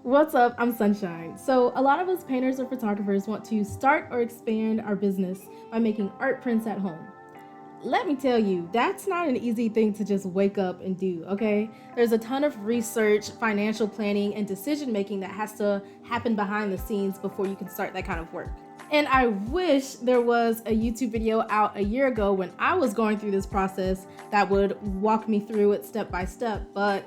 What's up? I'm Sunshine. So a lot of us painters or photographers want to start or expand our business by making art prints at home. Let me tell you, that's not an easy thing to just wake up and do, okay? There's a ton of research, financial planning, and decision making that has to happen behind the scenes before you can start that kind of work. And I wish there was a YouTube video out a year ago when I was going through this process that would walk me through it step by step, but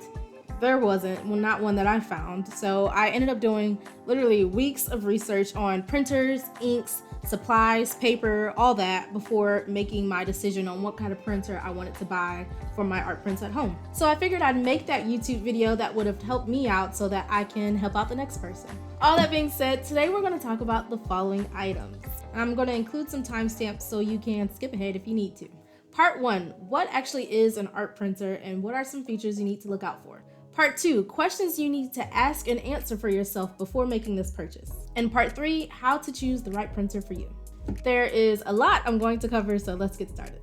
there wasn't, well, not one that I found. So I ended up doing literally weeks of research on printers, inks, supplies, paper, all that before making my decision on what kind of printer I wanted to buy for my art prints at home. So I figured I'd make that YouTube video that would have helped me out so that I can help out the next person. All that being said, today we're going to talk about the following items. I'm going to include some timestamps so you can skip ahead if you need to. Part 1, what actually is an art printer and what are some features you need to look out for? Part 2, questions you need to ask and answer for yourself before making this purchase. And Part 3, how to choose the right printer for you. There is a lot I'm going to cover, so let's get started.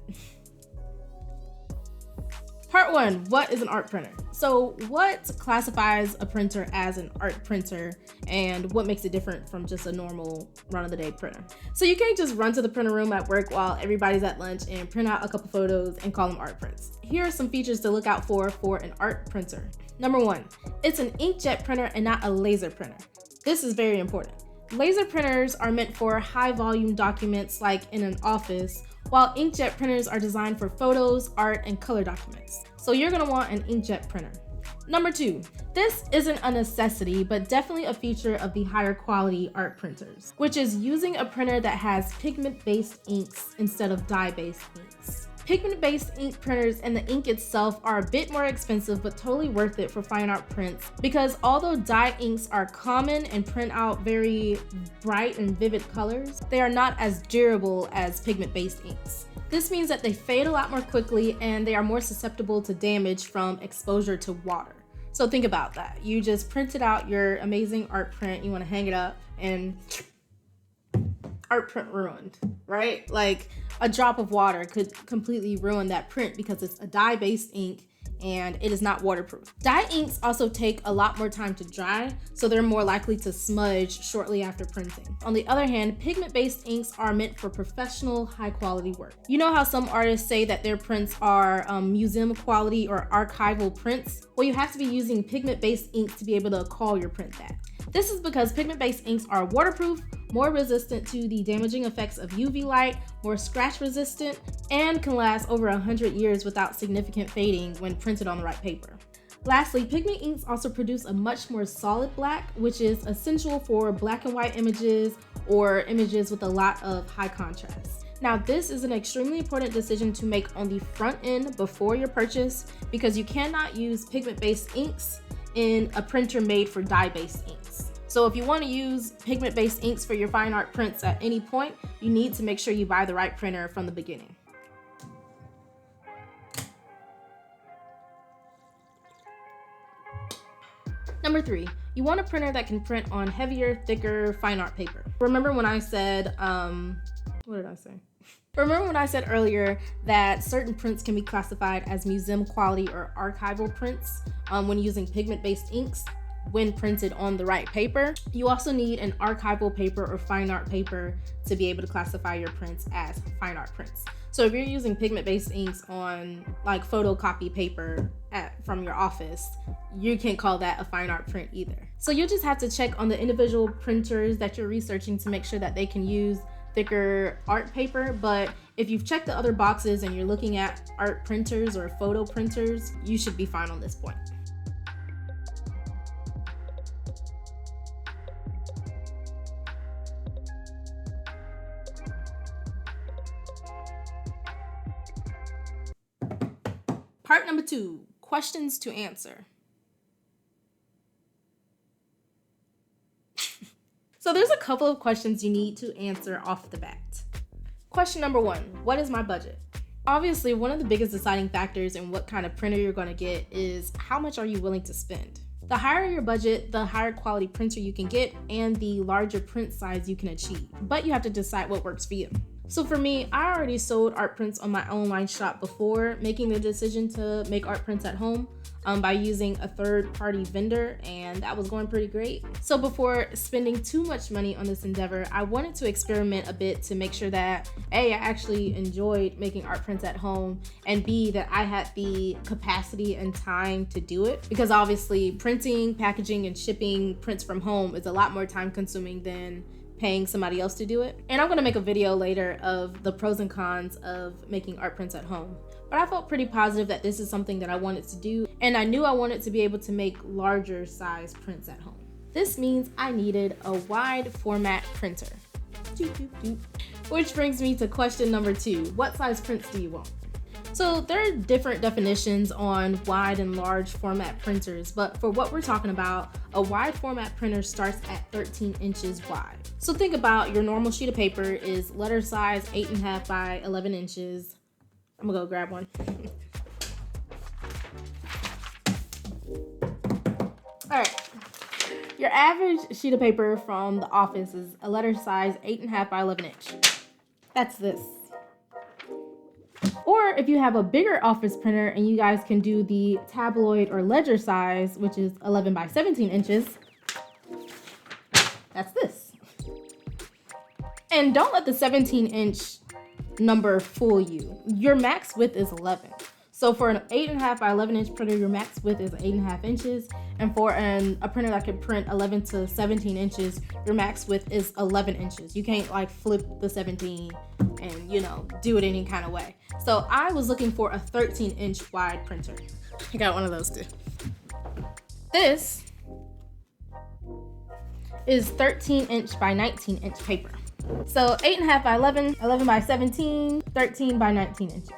Part 1, what is an art printer? So what classifies a printer as an art printer and what makes it different from just a normal run-of-the-day printer? So you can't just run to the printer room at work while everybody's at lunch and print out a couple photos and call them art prints. Here are some features to look out for an art printer. Number 1, it's an inkjet printer and not a laser printer. This is very important. Laser printers are meant for high volume documents like in an office, while inkjet printers are designed for photos, art, and color documents. So you're gonna want an inkjet printer. Number 2, this isn't a necessity, but definitely a feature of the higher quality art printers, which is using a printer that has pigment-based inks instead of dye-based inks. Pigment-based ink printers and the ink itself are a bit more expensive, but totally worth it for fine art prints because although dye inks are common and print out very bright and vivid colors, they are not as durable as pigment-based inks. This means that they fade a lot more quickly and they are more susceptible to damage from exposure to water. So think about that. You just printed out your amazing art print, you want to hang it up and art print ruined, right? Like a drop of water could completely ruin that print because it's a dye-based ink and it is not waterproof. Dye inks also take a lot more time to dry, so they're more likely to smudge shortly after printing. On the other hand, pigment-based inks are meant for professional, high-quality work. You know how some artists say that their prints are museum quality or archival prints? Well, you have to be using pigment-based inks to be able to call your print that. This is because pigment-based inks are waterproof, more resistant to the damaging effects of UV light, more scratch resistant, and can last over 100 years without significant fading when printed on the right paper. Lastly, pigment inks also produce a much more solid black, which is essential for black and white images or images with a lot of high contrast. Now, this is an extremely important decision to make on the front end before your purchase because you cannot use pigment-based inks in a printer made for dye-based inks. So if you want to use pigment-based inks for your fine art prints at any point, you need to make sure you buy the right printer from the beginning. Number 3, you want a printer that can print on heavier, thicker, fine art paper. Remember when I said, what did I say? Remember when I said earlier that certain prints can be classified as museum quality or archival prints when using pigment-based inks? When printed on the right paper. You also need an archival paper or fine art paper to be able to classify your prints as fine art prints. So if you're using pigment-based inks on like photocopy paper from your office, you can't call that a fine art print either. So you just have to check on the individual printers that you're researching to make sure that they can use thicker art paper, but if you've checked the other boxes and you're looking at art printers or photo printers, you should be fine on this point. Part number 2, questions to answer. So there's a couple of questions you need to answer off the bat. Question number 1, what is my budget? Obviously, one of the biggest deciding factors in what kind of printer you're going to get is how much are you willing to spend. The higher your budget, the higher quality printer you can get and the larger print size you can achieve, but you have to decide what works for you. So for me, I already sold art prints on my online shop before making the decision to make art prints at home by using a third-party vendor, and that was going pretty great. So before spending too much money on this endeavor, I wanted to experiment a bit to make sure that A, I actually enjoyed making art prints at home, and B, that I had the capacity and time to do it, because obviously printing, packaging, and shipping prints from home is a lot more time consuming than paying somebody else to do it. And I'm gonna make a video later of the pros and cons of making art prints at home. But I felt pretty positive that this is something that I wanted to do, and I knew I wanted to be able to make larger size prints at home. This means I needed a wide format printer. Which brings me to question number 2. What size prints do you want? So there are different definitions on wide and large format printers, but for what we're talking about, a wide format printer starts at 13 inches wide. So think about your normal sheet of paper is letter size 8.5 by 11 inches. I'm gonna go grab one. All right, your average sheet of paper from the office is a letter size 8.5 by 11 inch. That's this. Or if you have a bigger office printer and you guys can do the tabloid or ledger size, which is 11 by 17 inches, that's this. And don't let the 17-inch number fool you. Your max width is 11. So for an 8.5 by 11 inch printer, your max width is 8.5 inches. And for a printer that can print 11 to 17 inches, your max width is 11 inches. You can't like flip the 17 and, you know, do it any kind of way. So I was looking for a 13-inch wide printer. I got one of those too. This is 13-inch by 19-inch paper. So 8.5 by 11, 11 by 17, 13 by 19 inches.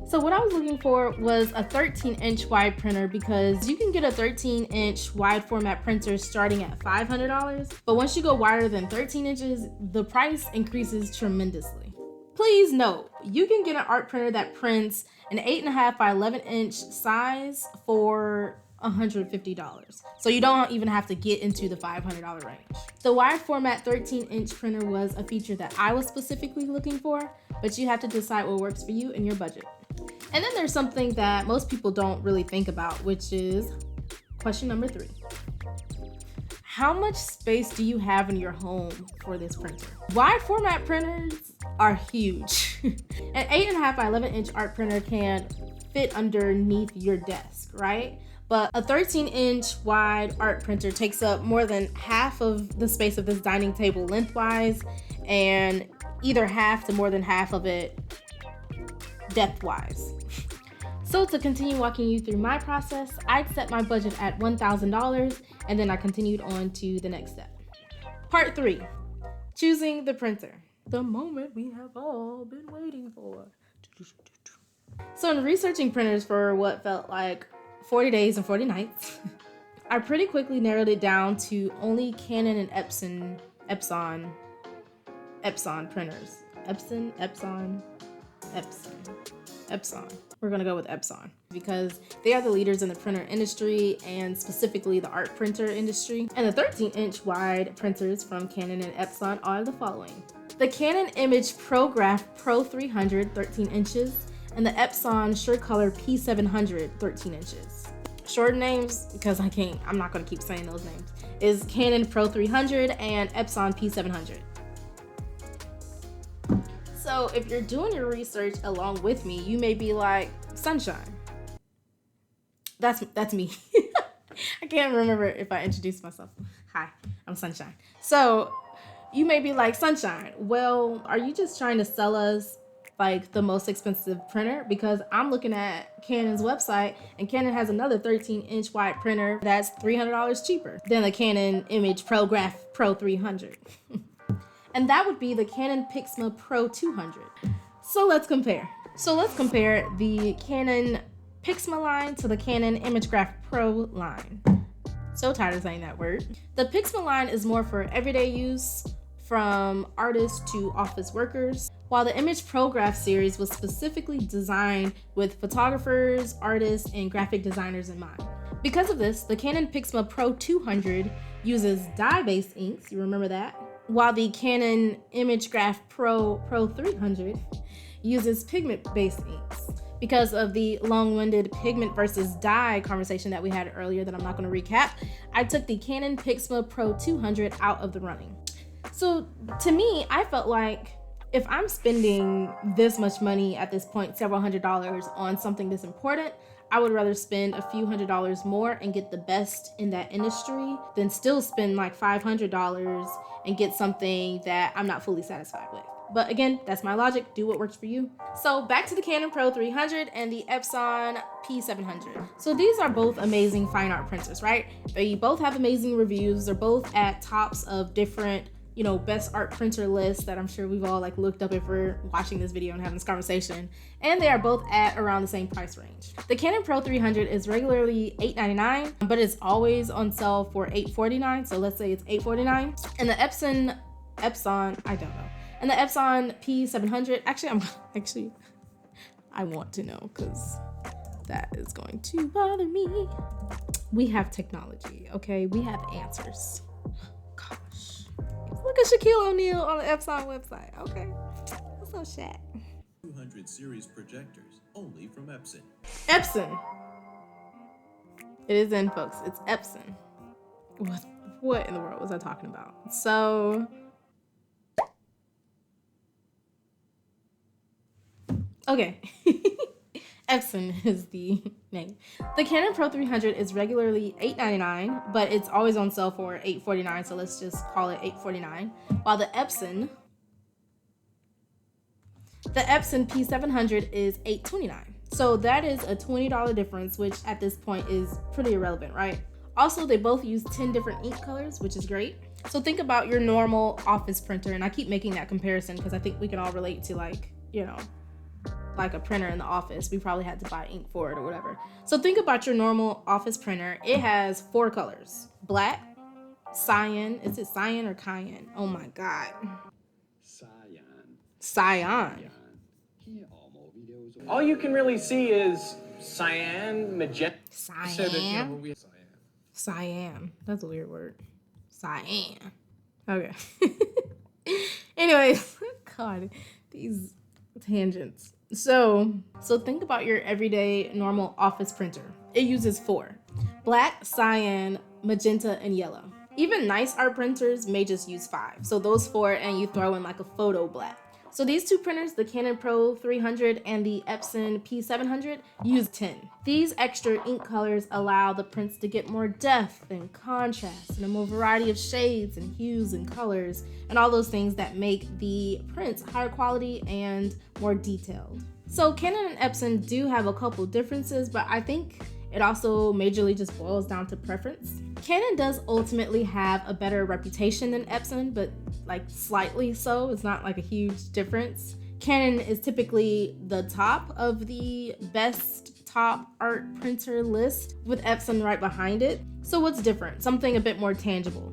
So what I was looking for was a 13-inch wide printer because you can get a 13-inch wide format printer starting at $500, but once you go wider than 13 inches, the price increases tremendously. Please note, you can get an art printer that prints an 8.5 by 11 inch size for $150. So you don't even have to get into the $500 range. The wide format 13-inch printer was a feature that I was specifically looking for, but you have to decide what works for you and your budget. And then there's something that most people don't really think about, which is question number 3. How much space do you have in your home for this printer? Wide format printers are huge. An 8.5 by 11 inch art printer can fit underneath your desk, right? But a 13-inch wide art printer takes up more than half of the space of this dining table lengthwise, and either half to more than half of it depth-wise. So to continue walking you through my process, I'd set my budget at $1,000, and then I continued on to the next step. Part 3, choosing the printer. The moment we have all been waiting for. So in researching printers for what felt like 40 days and 40 nights, I pretty quickly narrowed it down to only Canon and EPSON printers. EPSON. We're gonna go with EPSON because they are the leaders in the printer industry and specifically the art printer industry. And the 13-inch wide printers from Canon and EPSON are the following. The Canon Image ProGraph Pro 300, 13 inches, and the EPSON SureColor P700, 13 inches. Short names, because I'm not gonna keep saying those names, is Canon Pro 300 and EPSON P700. So if you're doing your research along with me, you may be like, Sunshine. That's me. I can't remember if I introduced myself. Hi, I'm Sunshine. So you may be like, Sunshine, well, are you just trying to sell us like the most expensive printer? Because I'm looking at Canon's website and Canon has another 13-inch wide printer that's $300 cheaper than the Canon Image ProGraph Pro 300. And that would be the Canon Pixma Pro 200. So let's compare. The Canon Pixma line to the Canon ImageGraph Pro line. So tired of saying that word. The Pixma line is more for everyday use, from artists to office workers, while the Image ProGraph series was specifically designed with photographers, artists, and graphic designers in mind. Because of this, the Canon Pixma Pro 200 uses dye-based inks, you remember that, while the Canon ImageGraph Pro 300 uses pigment-based inks. Because of the long-winded pigment versus dye conversation that we had earlier that I'm not going to recap, I took the Canon PIXMA Pro 200 out of the running. So to me, I felt like if I'm spending this much money at this point, several $100s on something this important, I would rather spend a few $100s more and get the best in that industry than still spend like $500 and get something that I'm not fully satisfied with. But again, that's my logic. Do what works for you. So back to the Canon Pro 300 and the EPSON P700. So these are both amazing fine art printers, right? They both have amazing reviews. They're both at tops of different, you know, best art printer lists that I'm sure we've all like looked up if we're watching this video and having this conversation. And they are both at around the same price range. The Canon Pro 300 is regularly $899, but it's always on sale for $849. So let's say it's $849. And the EPSON, I don't know. And the EPSON P700, I want to know because that is going to bother me. We have technology, okay? We have answers. Gosh. Look at Shaquille O'Neal on the EPSON website, okay? What's up, Shaq? 200 series projectors, only from EPSON. EPSON. It is in, folks. It's EPSON. What in the world was I talking about? So... okay, EPSON is the name. The Canon Pro 300 is regularly $899, but it's always on sale for $849, so let's just call it $849. While the EPSON P700 is $829. So that is a $20 difference, which at this point is pretty irrelevant, right? Also, they both use 10 different ink colors, which is great. So think about your normal office printer, and I keep making that comparison because I think we can all relate to, like, you know, like a printer in the office. We probably had to buy ink for it or whatever. So think about your normal office printer. It has 4 colors: black, cyan. Is it cyan or cayenne? Oh my God. Cyan. All you can really see is cyan, magenta. Cyan. That's a weird word. Cyan. Okay. Anyways, God, these tangents. So think about your everyday normal office printer. It uses 4: black, cyan, magenta, and yellow. Even nice art printers may just use 5. So those 4, and you throw in like a photo black. So these two printers, the Canon Pro 300 and the EPSON P700, use 10. These extra ink colors allow the prints to get more depth and contrast and a more variety of shades and hues and colors and all those things that make the prints higher quality and more detailed. So Canon and EPSON do have a couple differences, but I think it also majorly just boils down to preference. Canon does ultimately have a better reputation than EPSON, but like slightly so. It's not like a huge difference. Canon is typically the top of the best top art printer list, with EPSON right behind it. So what's different? Something a bit more tangible.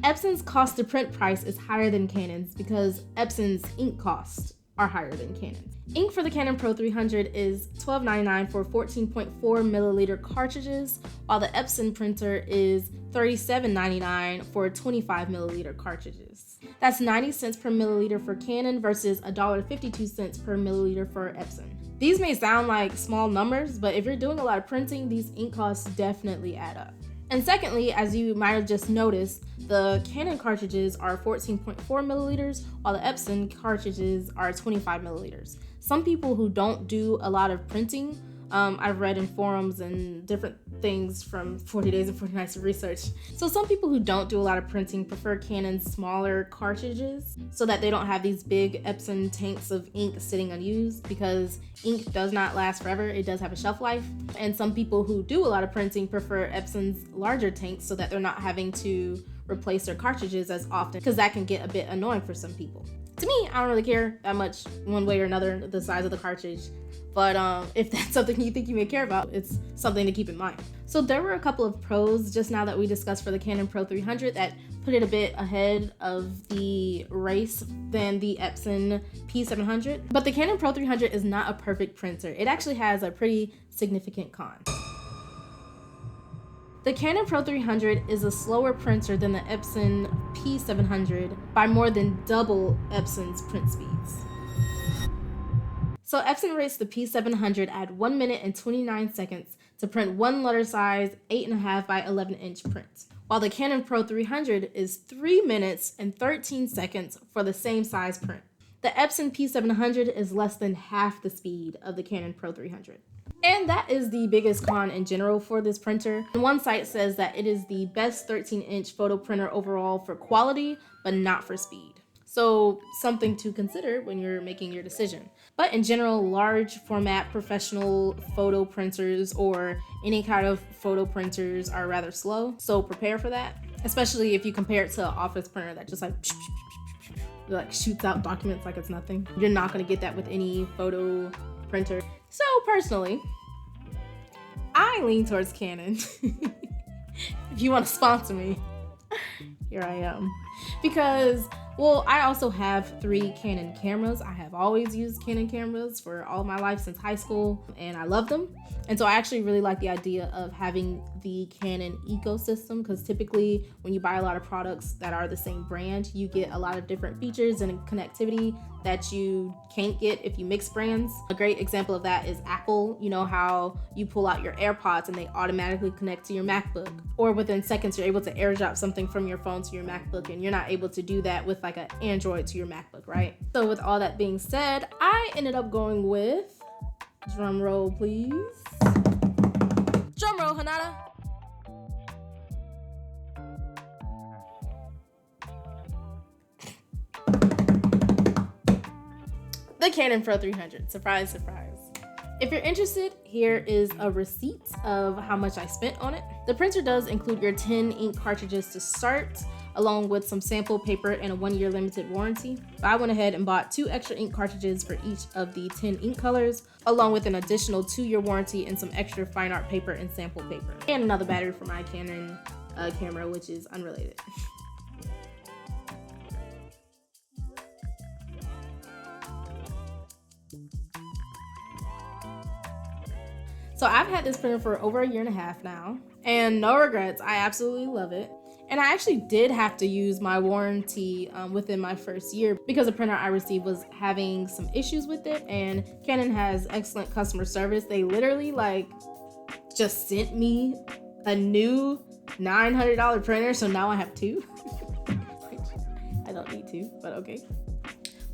EPSON's cost to print price is higher than Canon's because EPSON's ink costs are higher than Canon's. Ink for the Canon Pro 300 is $12.99 for 14.4 milliliter cartridges, while the EPSON printer is $37.99 for 25 milliliter cartridges. That's 90 cents per milliliter for Canon versus $1.52 per milliliter for EPSON. These may sound like small numbers, but if you're doing a lot of printing, these ink costs definitely add up. And secondly, as you might have just noticed, the Canon cartridges are 14.4 milliliters, while the EPSON cartridges are 25 milliliters. Some people who don't do a lot of printing, I've read in forums and different things from 40 Days and 40 Nights of research. So some people who don't do a lot of printing prefer Canon's smaller cartridges so that they don't have these big EPSON tanks of ink sitting unused, because ink does not last forever. It does have a shelf life. And some people who do a lot of printing prefer EPSON's larger tanks so that they're not having to replace their cartridges as often, because that can get a bit annoying for some people. To me, I don't really care that much one way or another, the size of the cartridge. But if that's something you think you may care about, it's something to keep in mind. So there were a couple of pros just now that we discussed for the Canon Pro 300 that put it a bit ahead of the race than the EPSON P700. But the Canon Pro 300 is not a perfect printer. It actually has a pretty significant con. The Canon Pro 300 is a slower printer than the EPSON P700 by more than double Epson's print speeds. So Epson rates the P700 at 1 minute and 29 seconds to print one letter size 8.5 by 11 inch print, while the Canon Pro 300 is 3 minutes and 13 seconds for the same size print. The Epson P700 is less than half the speed of the Canon Pro 300. And that is the biggest con in general for this printer. One site says that it is the best 13-inch photo printer overall for quality, but not for speed. So something to consider when you're making your decision. But in general, large format professional photo printers or any kind of photo printers are rather slow. So prepare for that, especially if you compare it to an office printer that just like shoots out documents like it's nothing. You're not gonna get that with any photo printer. So personally, I lean towards Canon. If you want to sponsor me, here I am. Because, well, I also have 3 Canon cameras. I have always used Canon cameras for all my life since high school, and I love them. And so I actually really like the idea of having the Canon ecosystem, because typically when you buy a lot of products that are the same brand, you get a lot of different features and connectivity that you can't get if you mix brands. A great example of that is Apple. You know how you pull out your AirPods and they automatically connect to your MacBook, or within seconds you're able to airdrop something from your phone to your MacBook, and you're not able to do that with like an Android to your MacBook, right? So with all that being said, I ended up going with, drum roll please, drum roll Hanada, the Canon Pro 300. Surprise, surprise. If you're interested, here is a receipt of how much I spent on it. The printer does include your 10 ink cartridges to start, along with some sample paper and a 1-year limited warranty. I went ahead and bought 2 extra ink cartridges for each of the 10 ink colors, along with an additional 2-year warranty and some extra fine art paper and sample paper. And another battery for my Canon camera, which is unrelated. So I've had this printer for over 1.5 years now, and no regrets. I absolutely love it. And I actually did have to use my warranty within my first year because the printer I received was having some issues with it, and Canon has excellent customer service. They literally just sent me a new $900 printer, so now I have 2. I don't need 2, but okay.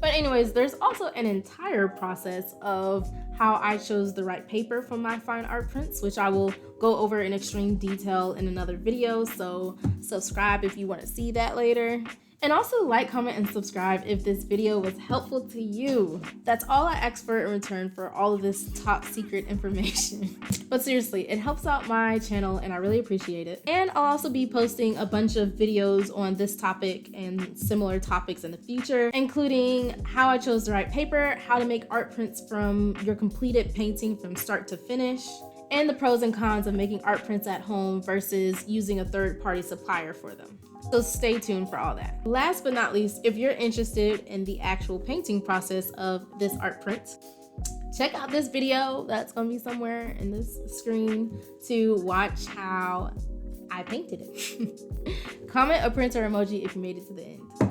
But anyways, there's also an entire process of how I chose the right paper for my fine art prints, which I will go over in extreme detail in another video, so subscribe if you want to see that later. And also like, comment, and subscribe if this video was helpful to you. That's all I ask for in return for all of this top secret information. But seriously, it helps out my channel and I really appreciate it. And I'll also be posting a bunch of videos on this topic and similar topics in the future, including how I chose the right paper, how to make art prints from your completed painting from start to finish, and the pros and cons of making art prints at home versus using a third-party supplier for them. So stay tuned for all that. Last but not least, if you're interested in the actual painting process of this art print, check out this video that's gonna be somewhere in this screen to watch how I painted it. Comment a printer emoji if you made it to the end.